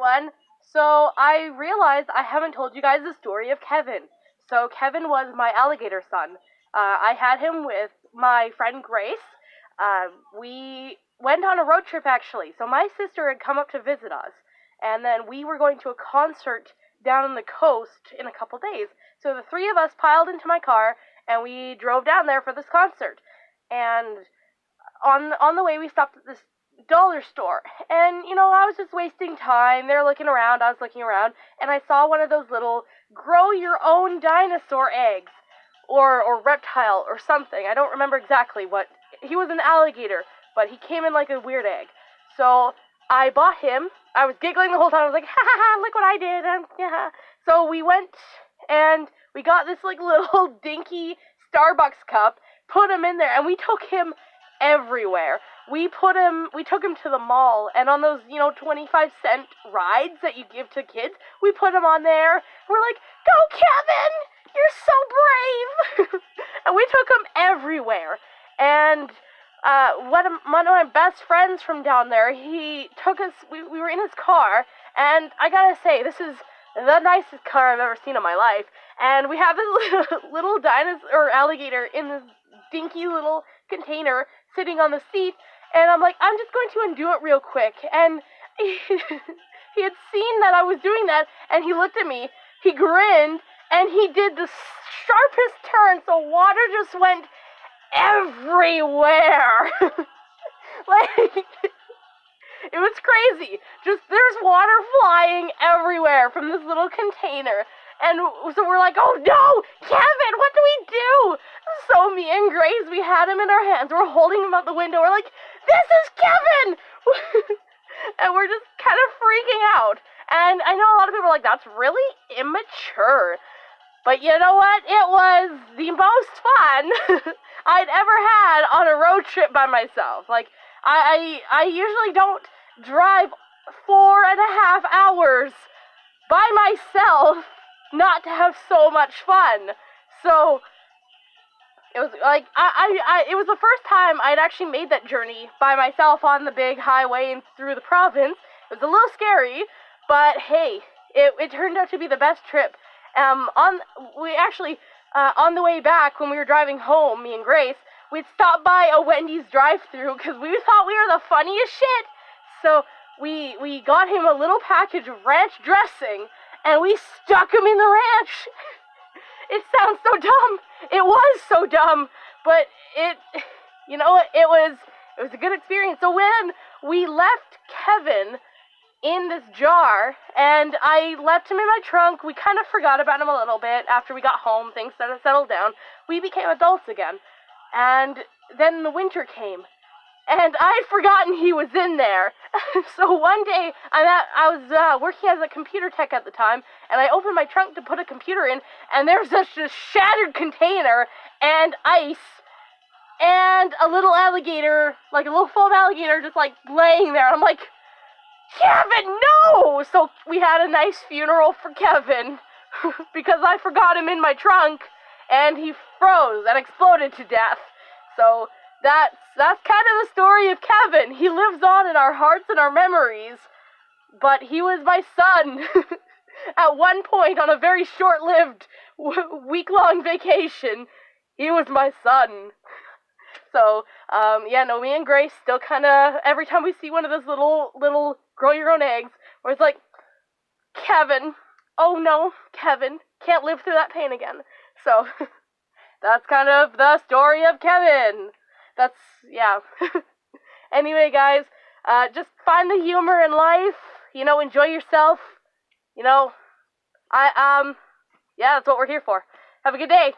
everyone. So I realized I haven't told you guys the story of Kevin. So Kevin was my alligator son. I had him with my friend Grace. We went on a road trip actually. So my sister had come up to visit us, and then we were going to a concert down on the coast in a couple days. So the three of us piled into my car and we drove down there for this concert. And on the way we stopped at this dollar store, and I was just wasting time. They're looking around, I was looking around, and I saw one of those little grow your own dinosaur eggs, or reptile or something. I don't remember exactly what. He was an alligator, but he came in like a weird egg. So I bought him. I was giggling the whole time. I was like, ha ha ha, look what I did. Yeah. So we went and we got this like little dinky Starbucks cup, put him in there, and we took him everywhere. We took him to the mall, and on those, 25-cent rides that you give to kids, we put him on there. We're like, go Kevin! You're so brave! And we took him everywhere. And one of my best friends from down there, he took us, we were in his car, and I gotta say, this is the nicest car I've ever seen in my life. And we have this little dinosaur or alligator in this dinky little container sitting on the seat, and I'm like, I'm just going to undo it real quick. And he had seen that I was doing that, and he looked at me, he grinned, and he did the sharpest turn, so water just went everywhere. Like, it was crazy. There's water flying everywhere from this little container. And so we're like, oh no, Kevin, what do we do? So me and Grace, we had him in our hands. We're holding him out the window. We're like, this is Kevin! And we're just kind of freaking out. And I know a lot of people are like, that's really immature. But you know what? It was the most fun I'd ever had on a road trip by myself. Like, I usually don't drive 4.5 hours by myself not to have so much fun. So it was like it was the first time I'd actually made that journey by myself on the big highway and through the province. It was a little scary, but hey, it turned out to be the best trip. On the way back when we were driving home, me and Grace, we'd stopped by a Wendy's drive-thru because we thought we were the funniest shit. So we got him a little package of ranch dressing, and we stuck him in the ranch. It sounds so dumb. It was so dumb, but it was a good experience. So when we left Kevin in this jar, and I left him in my trunk, we kind of forgot about him a little bit after we got home. Things settled down. We became adults again, and then the winter came, and I'd forgotten he was in there. So one day, I was working as a computer tech at the time, and I opened my trunk to put a computer in, and there's this shattered container, and ice, and a little alligator, like a little foam alligator, just like laying there. I'm like, Kevin, no! So we had a nice funeral for Kevin, because I forgot him in my trunk, and he froze and exploded to death. So that's kind of the story of Kevin. He lives on in our hearts and our memories, but he was my son at one point on a very short-lived week-long vacation. He was my son. So, me and Grace still kind of, every time we see one of those little grow-your-own eggs, where it's like, Kevin, oh no, Kevin, can't live through that pain again. So, that's kind of the story of Kevin. Yeah. Anyway, guys, just find the humor in life, enjoy yourself, that's what we're here for. Have a good day.